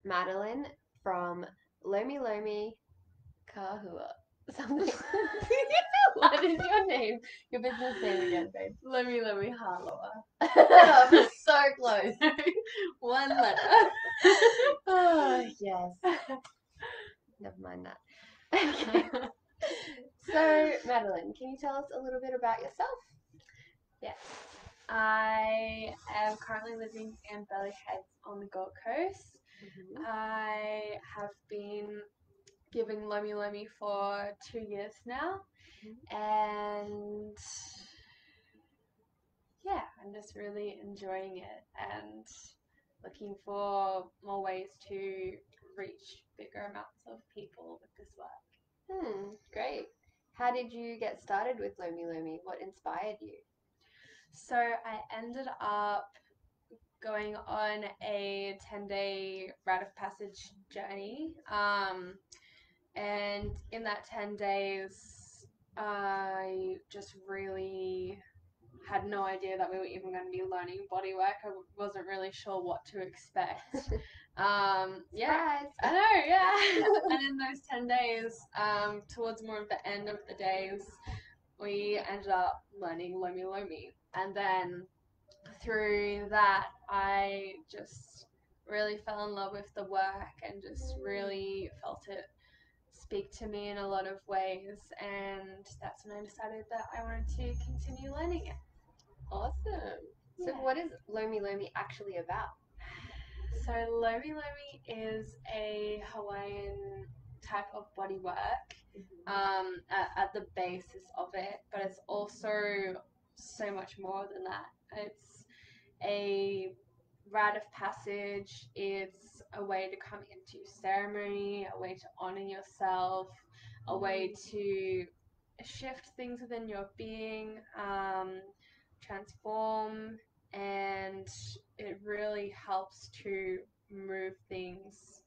Madeline from Lomilomi Haloa. Something. What is your name? Your business name again, babe? Lomilomi Haloa. I'm so close. One letter. Oh, yes. Never mind that. Okay. So, Madeline, can you tell us a little bit about yourself? Yes. I am currently living in Belly Heads on the Gold Coast. I have been giving Lomilomi for 2 years now, and yeah, I'm just really enjoying it and looking for more ways to reach bigger amounts of people with this work. Great. How did you get started with Lomilomi? What inspired you? So I ended up going on a 10-day rite of passage journey. And in that 10 days, I just really had no idea that we were even going to be learning bodywork. I wasn't really sure what to expect. Yeah, Surprise! I know, yeah. And in those 10 days, towards more of the end of the days, we ended up learning Lomilomi. And then through that, I just really fell in love with the work and just really felt it speak to me in a lot of ways. And that's when I decided that I wanted to continue learning it. Awesome. So, Yeah. what is Lomilomi actually about? So Lomilomi is a Hawaiian type of bodywork at the basis of it, but it's also so much more than that. It's a rite of passage. It's a way to come into ceremony, a way to honor yourself, a way to shift things within your being, transform, and it really helps to move things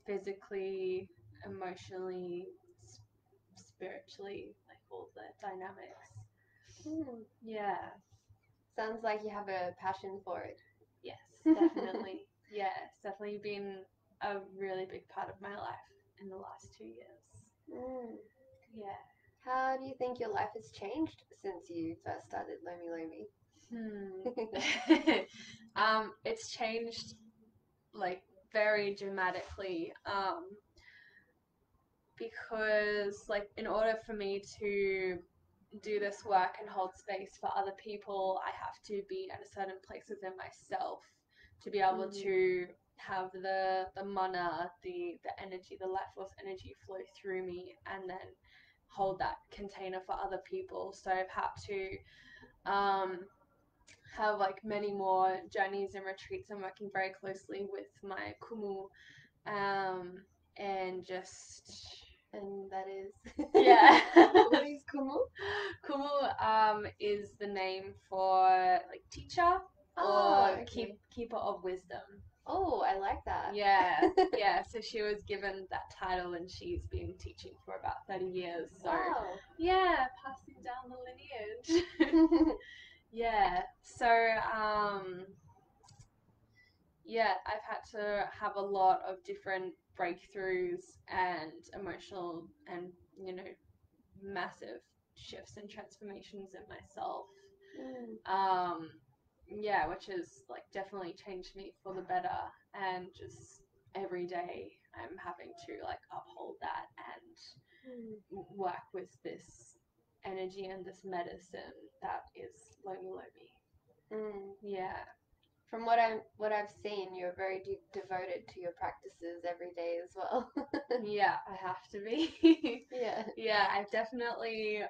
physically, emotionally, spiritually, like all the dynamics. Yeah. Sounds like you have a passion for it. Yes, definitely. Yeah, it's definitely been a really big part of my life in the last 2 years. Yeah. How do you think your life has changed since you first started Lomilomi? It's changed like very dramatically. Because like in order for me to do this work and hold space for other people, I have to be at a certain place within myself to be able to have the mana, the energy, the life force energy flow through me and then hold that container for other people. So I've had to have like many more journeys and retreats. I'm working very closely with my kumu and just And that is yeah. What is kumu? Kumu is the name for like teacher or keeper of wisdom. Oh, I like that. Yeah, yeah. So she was given that title, and she's been teaching for about 30 years. So Wow. yeah, passing down the lineage. Yeah. So yeah, I've had to have a lot of different breakthroughs and emotional and massive shifts and transformations in myself. Yeah, which has like definitely changed me for the better, and just every day I'm having to like uphold that and work with this energy and this medicine that is Lomilomi. Yeah. From what I've seen, you're very devoted to your practices every day as well. Yeah, I have to be. Yeah. Yeah, I've definitely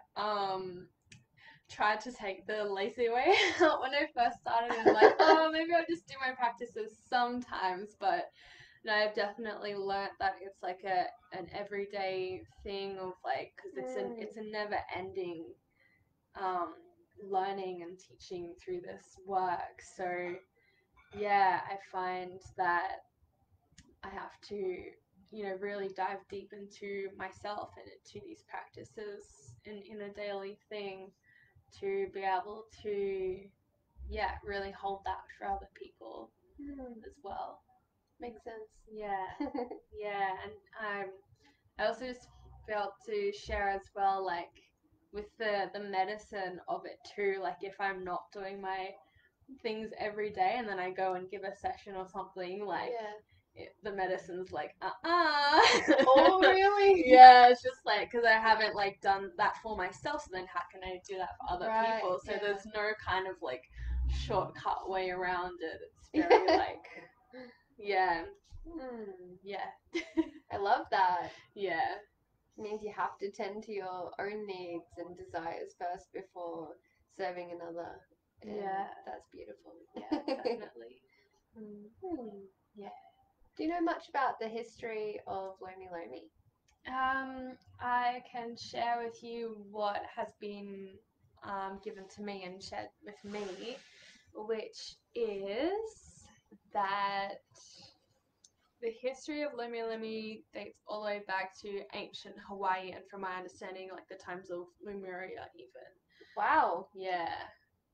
tried to take the lazy way out when I first started and like, oh, maybe I'll just do my practices sometimes, but no, I've definitely learnt that it's like an everyday thing of like, because it's a never ending learning and teaching through this work. So yeah, I find that I have to really dive deep into myself and into these practices in a daily thing to be able to really hold that for other people as well. Makes sense. Yeah, yeah, and I also just felt to share as well, like with the medicine of it too. Like if I'm not doing my things every day, and then I go and give a session or something, like the medicine's like Oh, really? Yeah, it's just like because I haven't like done that for myself, so then how can I do that for other Right, people? So yeah. there's no kind of like shortcut way around it. It's very like yeah, yeah, I love that. yeah, It means you have to tend to your own needs and desires first before serving another. And yeah, that's beautiful. yeah, definitely. Yeah. Do you know much about the history of Lomilomi? I can share with you what has been given to me and shared with me, which is that the history of Lomilomi dates all the way back to ancient Hawaii, and from my understanding, like the times of Lemuria, even. Wow. Yeah,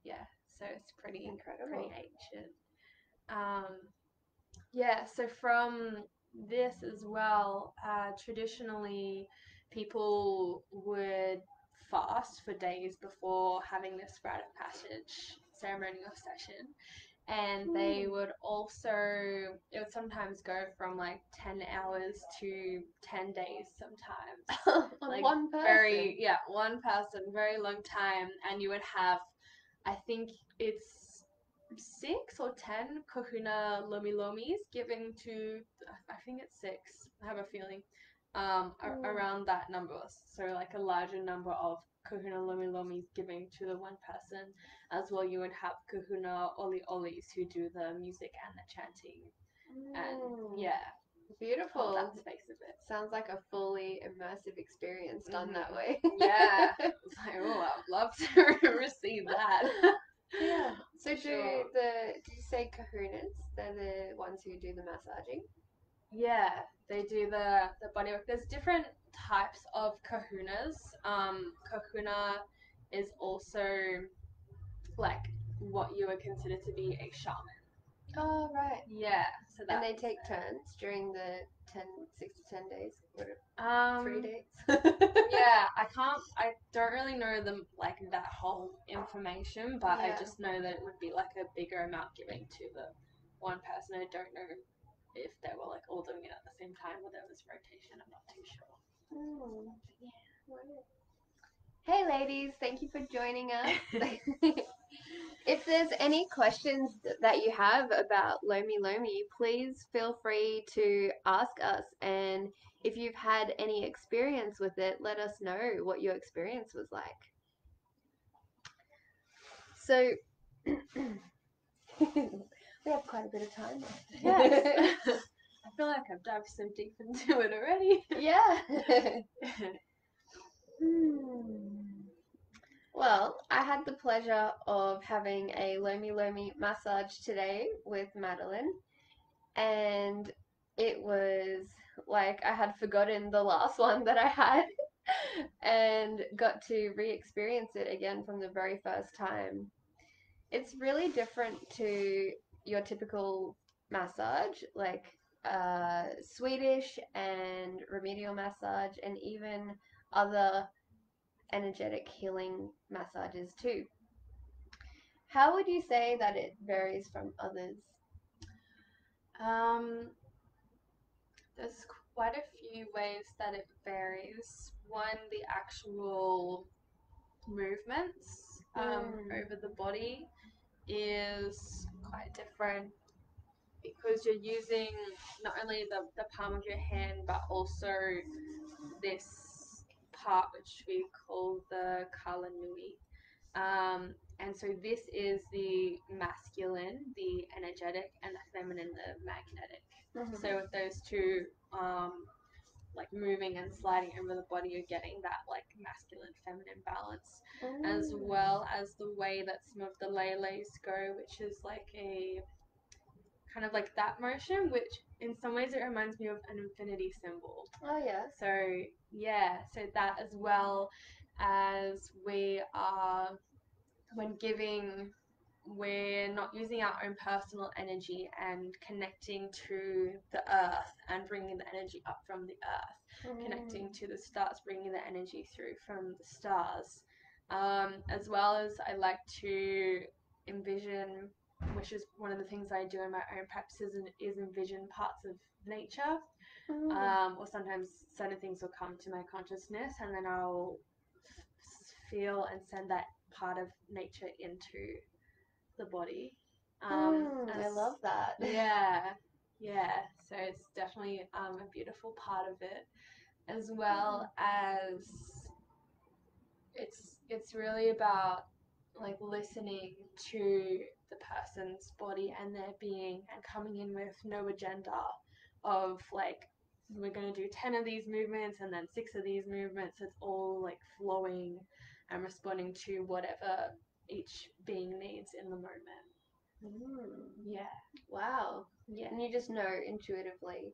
yeah. So it's pretty Incredible. ancient. Um, yeah. So from this as well, traditionally, people would fast for days before having this rite of passage ceremonial session, and they would also, it would sometimes go from like 10 hours to 10 days sometimes. On Like one person. one person, very long time. And you would have, I think it's 6 or 10 kahuna lomilomis giving to, I think it's 6, I have a feeling, around that number. So like a larger number of kahuna lomilomis giving to the one person. As well, you would have kahuna oli olis who do the music and the chanting. And yeah, hold Beautiful. that space a bit. Sounds like a fully immersive experience done that way. Yeah. It's like, oh, I'd love to receive that. Yeah. So For sure. do you say kahunas? They're the ones who do the massaging? Yeah, they do the body work. There's different types of kahunas. Kahuna is also like what you would consider to be a shaman. Oh, right. Yeah, so And that they take turns during the 6 to 10 days? What, 3 um days? yeah, I don't really know them like that whole information, but I Yeah. just know that it would be like a bigger amount giving to the one person. I don't know if they were like all doing it at the same time or there was rotation. I'm not too sure. Mm. Hey ladies, thank you for joining us. If there's any questions that you have about Lomilomi, please feel free to ask us. And if you've had any experience with it, let us know what your experience was like. So, we have quite a bit of time left. Yes. I feel like I've dived so deep into it already. Yeah. Well, I had the pleasure of having a Lomilomi massage today with Madeline, and it was like I had forgotten the last one that I had and got to re-experience it again from the very first time. It's really different to your typical massage, like Swedish and remedial massage, and even other energetic healing massages too. How would you say that it varies from others? um, there's quite a few ways that it varies. One, the actual movements over the body is quite different because you're using not only the palm of your hand but also this part which we call the kalanui. And so this is the masculine, the energetic, and the feminine, the magnetic. So with those two, like moving and sliding over the body, you're getting that like masculine, feminine balance, as well as the way that some of the leles go, which is like a kind of like that motion, which in some ways it reminds me of an infinity symbol. Oh, yeah. So yeah, so that as well as we are when giving we're not using our own personal energy and connecting to the earth and bringing the energy up from the earth, connecting to the stars, bringing the energy through from the stars. As well as I like to envision, which is one of the things I do in my own practices, is envision parts of nature. Or sometimes certain things will come to my consciousness, and then I'll feel and send that part of nature into the body. I love that. Yeah, yeah. So it's definitely a beautiful part of it, as well as it's really about like listening to the person's body and their being and coming in with no agenda of like we're going to do 10 of these movements and then 6 of these movements. It's all like flowing and responding to whatever each being needs in the moment. Yeah. Wow. Yeah. And you just know intuitively.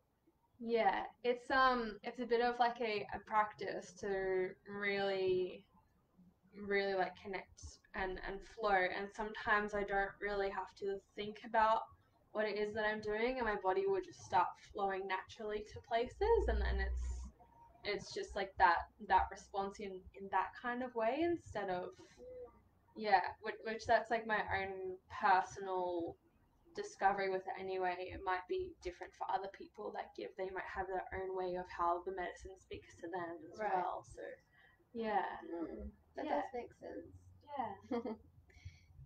Yeah. It's a bit of like a practice to really like connect and flow, and sometimes I don't really have to think about what it is that I'm doing, and my body will just start flowing naturally to places, and then it's just like that response in that kind of way, instead of yeah, which that's like my own personal discovery with it anyway. It might be different for other people that they might have their own way of how the medicine speaks to them as well. So yeah. That Yeah. does make sense. Yeah.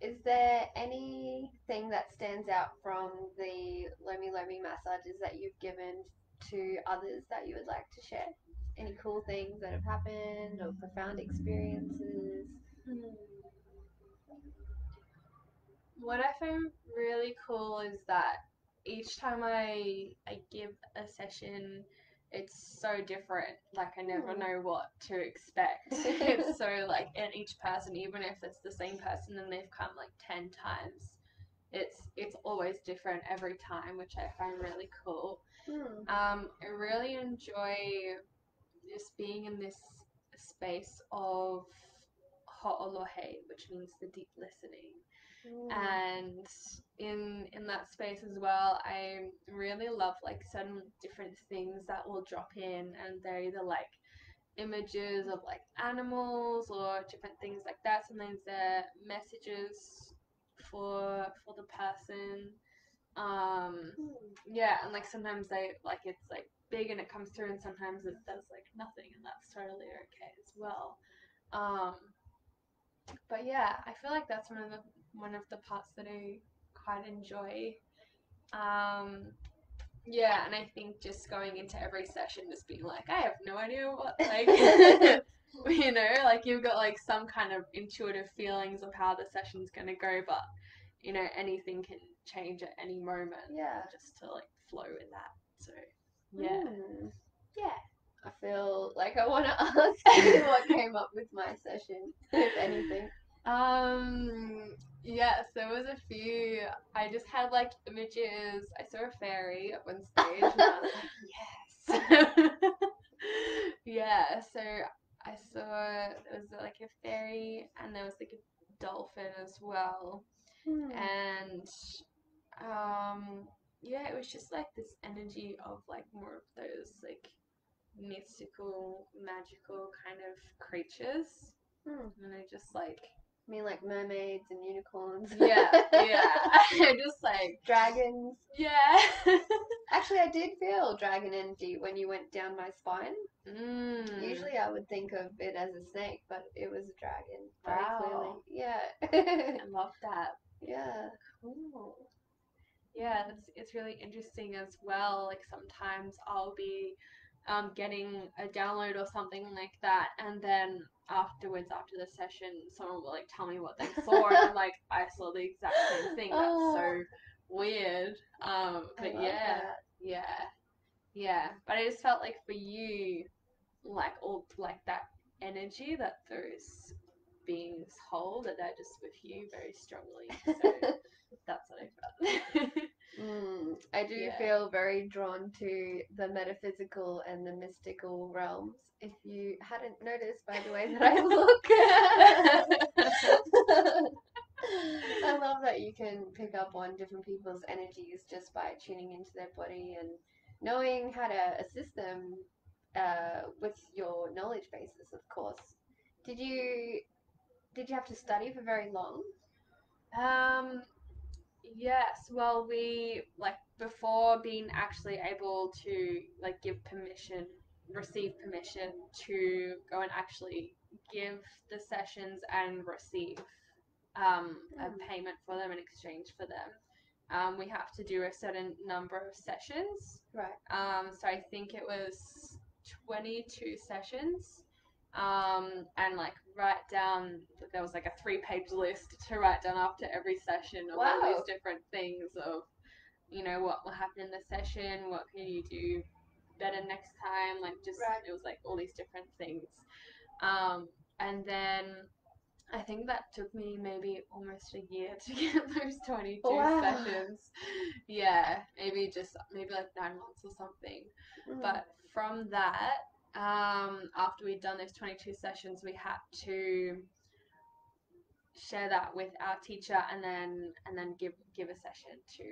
Is there anything that stands out from the Lomi massages that you've given to others that you would like to share? Any cool things that have happened or profound experiences? What I find really cool is that each time I give a session, it's so different. Like I never know what to expect. It's so like, and each person, even if it's the same person and they've come like 10 times, it's always different every time, which I find really cool. I really enjoy just being in this space of ho'olohe, which means the deep listening. And in that space as well, I really love like certain different things that will drop in, and they're either like images of like animals or different things like that. Sometimes they're messages for the person. Yeah, and like sometimes they like it's like big and it comes through, and sometimes it does like nothing, and that's totally okay as well. Um, but yeah, I feel like that's one of the parts that I quite enjoy. Um, yeah, and I think just going into every session, just being like, I have no idea what like, you know, like you've got like some kind of intuitive feelings of how the session's gonna go, but you know, anything can change at any moment. Yeah. Just to like flow with that. So yeah. Yeah. I feel like I want to ask you what came up with my session, if anything. Yes, there was a few. I just had like images. I saw a fairy up on stage, and I was like, yes. Yeah, so I saw there was like a fairy, and there was like a dolphin as well, and yeah, it was just like this energy of like more of those like mystical, magical kind of creatures, and I just like. I mean, like mermaids and unicorns. Yeah. I just like dragons. Yeah. Actually, I did feel dragon energy when you went down my spine. Usually I would think of it as a snake, but it was a dragon. Very clearly. Yeah. I love that. Yeah. Cool. Yeah, it's really interesting as well. Like sometimes I'll be getting a download or something like that, and then afterwards, after the session, someone will like tell me what they saw, and I'm like, I saw the exact same thing. That's so weird. But yeah. But I just felt like for you, like all like that energy that those beings hold, that they're just with you very strongly. So that's what I felt. I do feel very drawn to the metaphysical and the mystical realms. If you hadn't noticed by the way that I look. I love that you can pick up on different people's energies just by tuning into their body and knowing how to assist them with your knowledge basis, of course. Did you did you have to study for very long? Um, yes. Well, we like before being actually able to like give permission, receive permission to go and actually give the sessions and receive a Hmm. payment for them in exchange for them. We have to do a certain number of sessions. Right. So I think it was 22 sessions. And like write down, there was like a 3-page list to write down after every session of all these Wow. different things of, what will happen in the session, what can you do better next time, like just, Right. it was like all these different things. Um, and then I think that took me maybe almost a year to get those 22 Wow. sessions. Yeah, maybe like 9 months or something. Mm. But from that, after we'd done those 22 sessions, we had to share that with our teacher, and then give a session to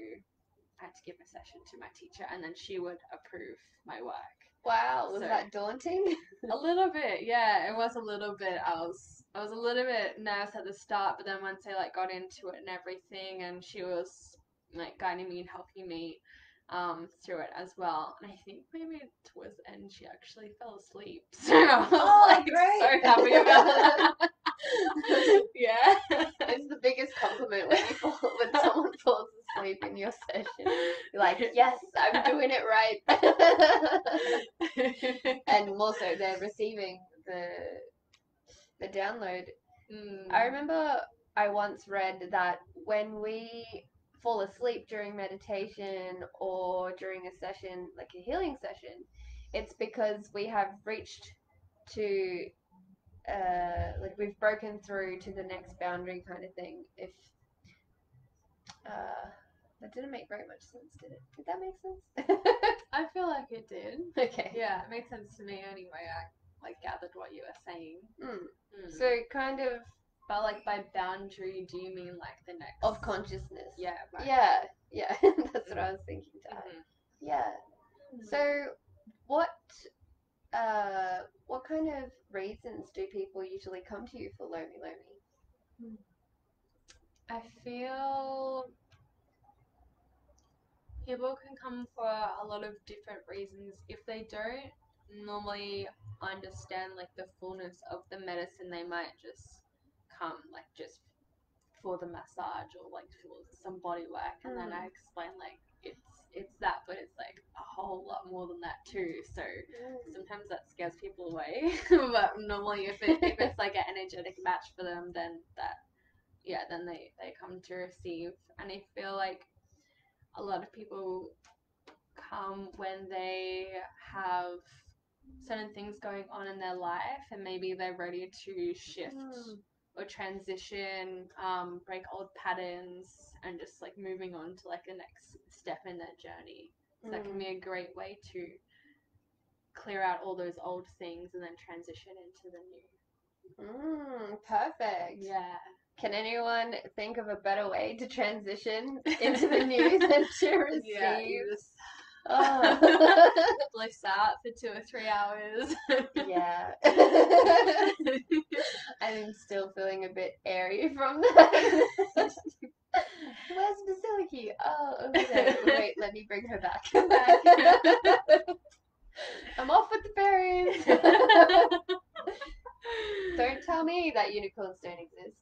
I had to give a session to my teacher, and then she would approve my work. Wow, was So that daunting? a little bit, yeah. It was a little bit. I was a little bit nervous at the start, but then once I like got into it and everything, and she was like guiding me and helping me through it as well. And I think maybe towards the end she actually fell asleep. So I was Oh, like so great. happy about that. Yeah. It's the biggest compliment when when someone falls asleep in your session. You're like, yes, I'm doing it right. And also they're receiving the download. I mm. remember I once read that when we fall asleep during meditation or during a session, like a healing session, it's because we have reached to like we've broken through to the next boundary kind of thing. If that didn't make very much sense, did it? Did that make sense? I feel like it did. Okay. Yeah, it makes sense to me anyway. I like gathered what you were saying. Mm. Mm. So kind of But like by boundary, do you mean like the of next? consciousness. Yeah, right. Yeah, yeah. That's what Mm. I was thinking to add. Mm-hmm. Yeah. So what what kind of reasons do people usually come to you for Lomi Lomi? I feel people can come for a lot of different reasons. If they don't normally understand like the fullness of the medicine, they might just come like just for the massage or like for some body work, and then I Mm. explain like it's that, but it's like a whole lot more than that too. So sometimes that scares people away. But normally if it's like an energetic match for them, then they come to receive. And I feel like a lot of people come when they have certain things going on in their life, and maybe they're ready to shift Mm. or transition, break old patterns, and just like moving on to like the next step in their journey. So that can Mm. be a great way to clear out all those old things and then transition into the new. Perfect. Yeah. Can anyone think of a better way to transition into the new than to Yeah, receive? you just Oh. bliss out for 2 or 3 hours. Yeah. I'm still feeling a bit airy from that. Where's Vasiliky? Oh, over there. Wait, let me bring her back. Come back. I'm off with the fairies. Don't tell me that unicorns don't exist.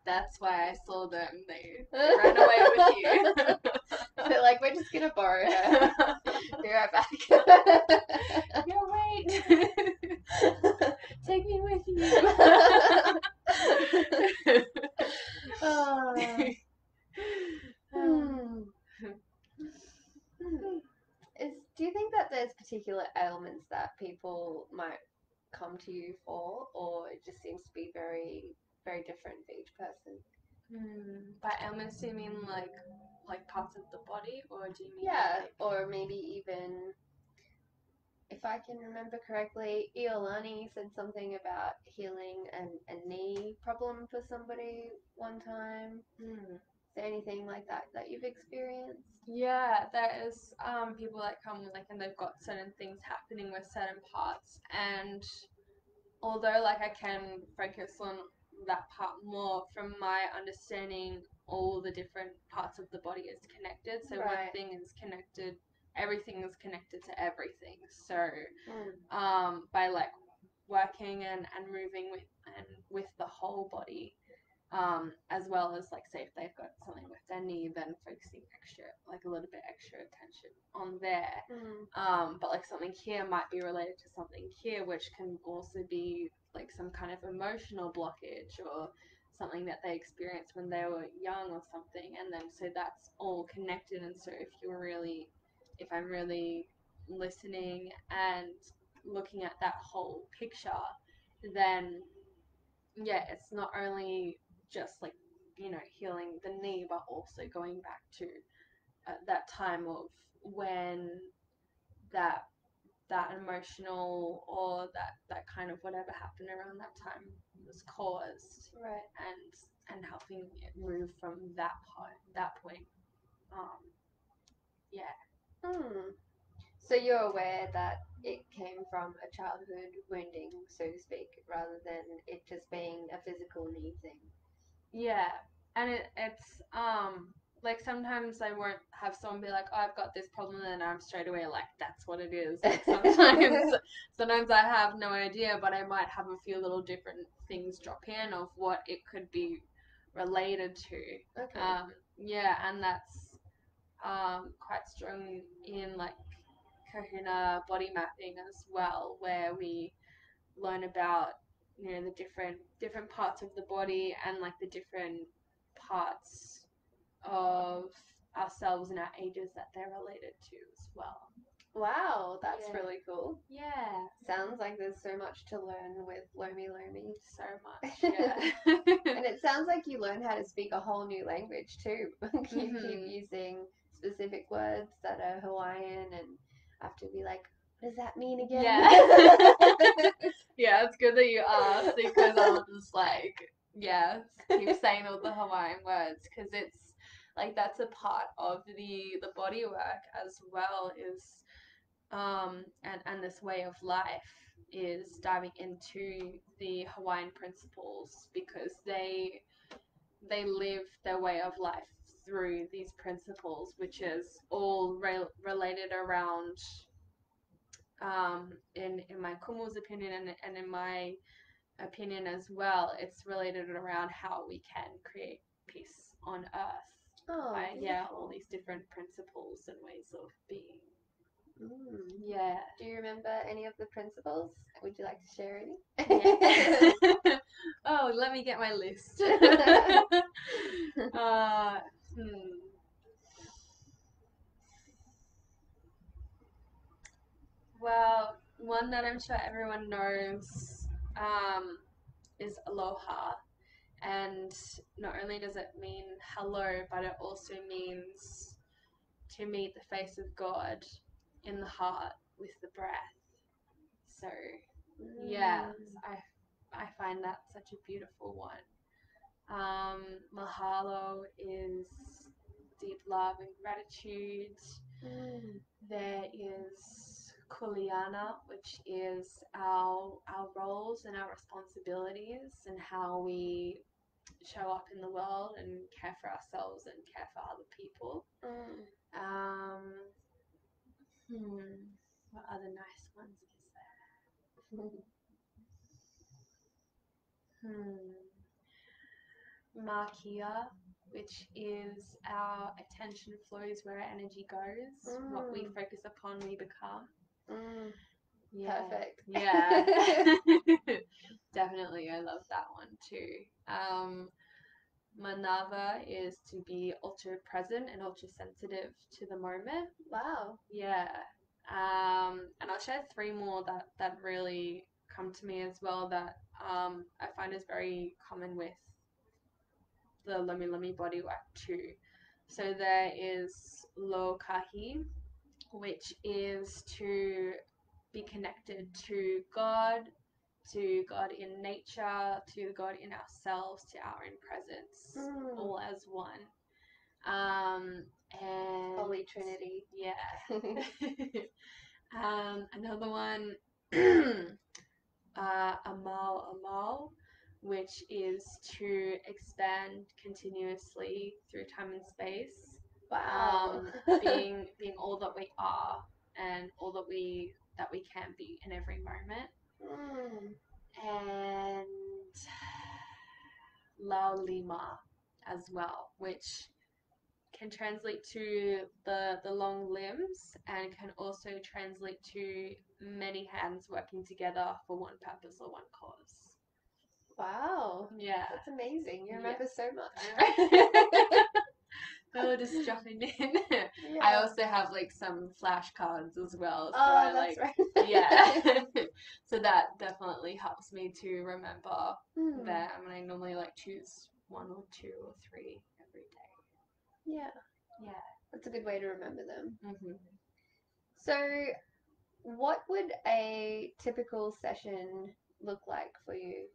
That's why I saw them. They ran away with you. They're like, we're just gonna borrow her. Be right back. No, wait. Take me with you. Oh. Hmm. Do you think that there's particular ailments that people might come to you for, or it just seems to be very, very different for each person? By ailments, do you mean like parts of the body, or do you mean Yeah, like? or maybe even if if I can remember correctly, Iolani said something about healing a knee problem for somebody one time. Mm. Is there anything like that that you've experienced? Yeah, there is people that come like and they've got certain things happening with certain parts, and although like I can focus on that part more, from my understanding all the different parts of the body is connected, so one Right. thing is connected, everything is connected to everything. So Mm. by like working and moving with the whole body, as well as like say if they've got something with their knee, then focusing extra, like a little bit extra attention on there. Mm. But like something here might be related to something here, which can also be like some kind of emotional blockage or something that they experienced when they were young or something, and then so that's all connected. And so if I'm really listening and looking at that whole picture, then yeah, it's not only just like healing the knee, but also going back to that time of when that that emotional or that kind of whatever happened around that time was caused, Right. and helping it move from that point. Um, yeah. Hmm. So you're aware that it came from a childhood wounding, so to speak, rather than it just being a physical knee thing. Yeah, and it's like sometimes I won't have someone be like, "Oh, I've got this problem," and I'm straight away like, "That's what it is." Like sometimes I have no idea, but I might have a few little different things drop in of what it could be related to. Okay. Yeah, and that's quite strong in like Kahuna body mapping as well, where we learn about the different parts of the body and like the different parts of ourselves and our ages that they're related to as well. Wow, that's Yeah. really cool. Yeah. Sounds like there's so much to learn with Lomi Lomi. So much. Yeah. And it sounds like you learned how to speak a whole new language too. You keep Mhm. using specific words that are Hawaiian and I have to be like, what does that mean again? Yeah. Yeah, it's good that you asked because I'll just like, yeah, keep saying all the Hawaiian words because it's like that's a part of the body work as well, is and this way of life is diving into the Hawaiian principles, because they live their way of life through these principles, which is all related around in my kumu's opinion, and in my opinion as well, it's related around how we can create peace on earth Oh, by all beautiful. these different principles and ways of being. Mm. Yeah. Do you remember any of the principles? Would you like to share any? Yeah. Oh, let me get my list. uh, hmm. Well, one that I'm sure everyone knows is aloha. And not only does it mean hello, but it also means to meet the face of God in the heart with the breath. So, yeah, Mm. I find that such a beautiful one. Mahalo is deep love and gratitude. Mm. There is Kuliana, which is our roles and our responsibilities and how we show up in the world and care for ourselves and care for other people. Mm. Um, what other nice ones is there? Makia, which is our attention flows where our energy goes. What we Mm. focus upon, we become. Mm. Yeah. Perfect. Yeah. Definitely, I love that one too. Manava is to be ultra present and ultra sensitive to the moment. Wow. Yeah. And I'll share three more that really come to me as well, that I find is very common with the Lomilomi bodywork too. So there is Lo Kahi, which is to be connected to God in nature, to God in ourselves, to our own presence, all as one. And Holy Trinity. yeah. Another one, Amal, which is to expand continuously through time and space. Wow. Being all that we are and all that we can be in every moment. And Lao Lima as well, which can translate to the long limbs and can also translate to many hands working together for one purpose or one cause. Wow. Yeah. That's amazing. You remember so much. Oh, just jumping in. Yeah. I also have like some flashcards as well. So Oh, that's right. Yeah. So that definitely helps me to remember them. And I normally like choose 1 or 2 or 3 every day. Yeah. Yeah. That's a good way to remember them. Mm-hmm. So, what would a typical session look like for you?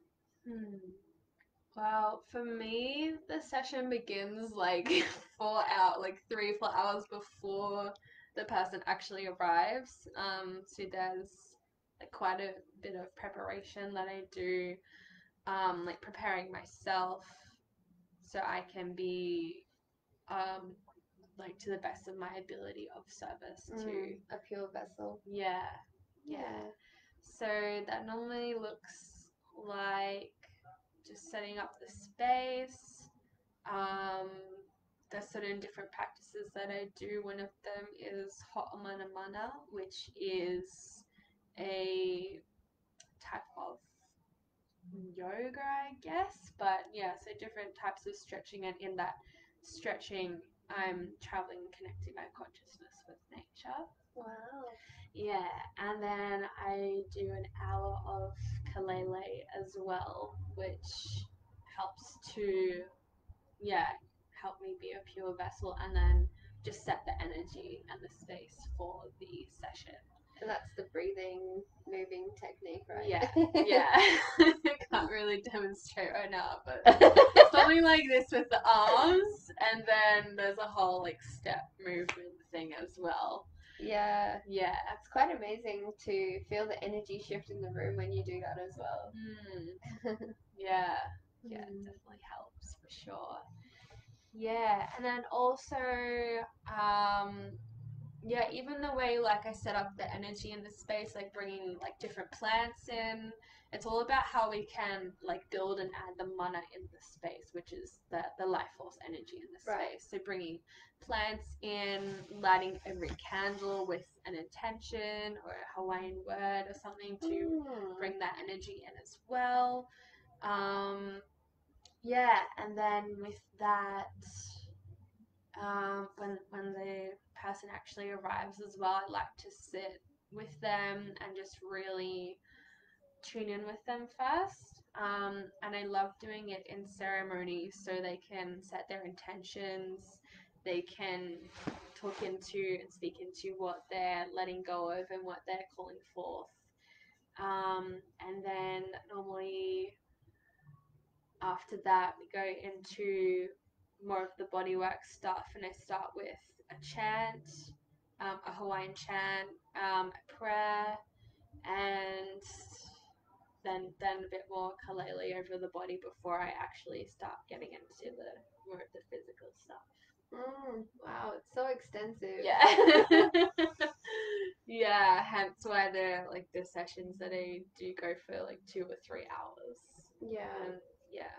Well, for me, the session begins like 4 hours, like 3, 4 hours before the person actually arrives. So there's like quite a bit of preparation that I do, like preparing myself so I can be, like to the best of my ability of service to A pure vessel. yeah. So that normally looks like just setting up the space. Um, there's certain different practices that I do. One of them is Ho'omana Mana, which is a type of yoga, I guess. But yeah, so different types of stretching, and in that stretching, I'm traveling and connecting my consciousness with nature. Wow. Yeah, and then I do an hour of kalele as well, which helps to, yeah, help me be a pure vessel and then just set the energy and the space for the session. And that's the breathing, moving technique, right? Yeah. Can't really demonstrate right now, but something like this with the arms, and then there's a whole like step movement thing as well. Yeah. Yeah. It's quite amazing to feel the energy shift in the room when you do that as well. Yeah. Yeah, it definitely helps for sure. Yeah, and then also, yeah, even the way like I set up the energy in the space, like bringing like different plants in, it's all about how we can like build and add the mana in the space, which is the life force energy in the space. So bringing plants in, lighting every candle with an intention or a Hawaiian word or something to bring that energy in as well. Yeah, and then with that, when the person actually arrives as well, I like to sit with them and just really tune in with them first. And I love doing it in ceremony so they can set their intentions, they can talk into and speak into what they're letting go of and what they're calling forth. And then normally after that, we go into more of the bodywork stuff, and I start with a chant, a Hawaiian chant, a prayer, and then a bit more kalele over the body before I actually start getting into the more of the physical stuff. Wow, it's so extensive. Yeah. Yeah, hence why they're like the sessions that I do go for like 2 or 3 hours. Yeah. Yeah.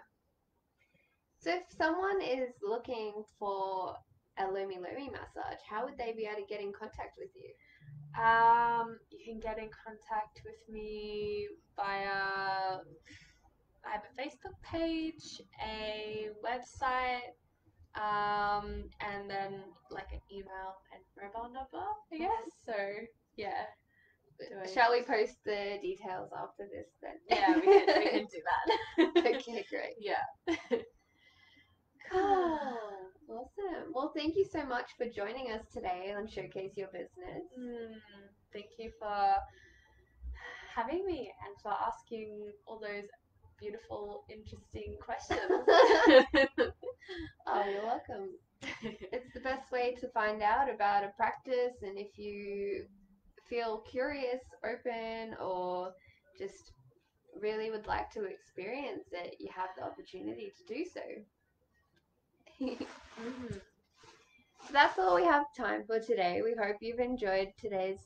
So if someone is looking for a Lomilomi massage, how would they be able to get in contact with you? You can get in contact with me via, I have a Facebook page, a website, and then like an email and mobile number, I guess. So yeah. Shall we post the details after this then? Yeah, we can do that. Okay, great. Yeah. Cool. Awesome. Well, thank you so much for joining us today on Showcase Your Business. Thank you for having me and for asking all those beautiful, interesting questions. Oh, you're welcome. It's the best way to find out about a practice, and if you feel curious, open, or just really would like to experience it, you have the opportunity to do so. Mm-hmm. So that's all we have time for today. We hope you've enjoyed today's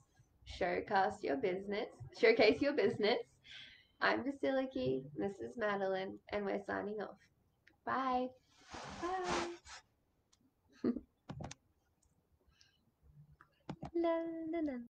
showcase your business. Showcase your business. I'm Vasiliky, this is Madeline, and we're signing off. Bye. Bye. La, la, la.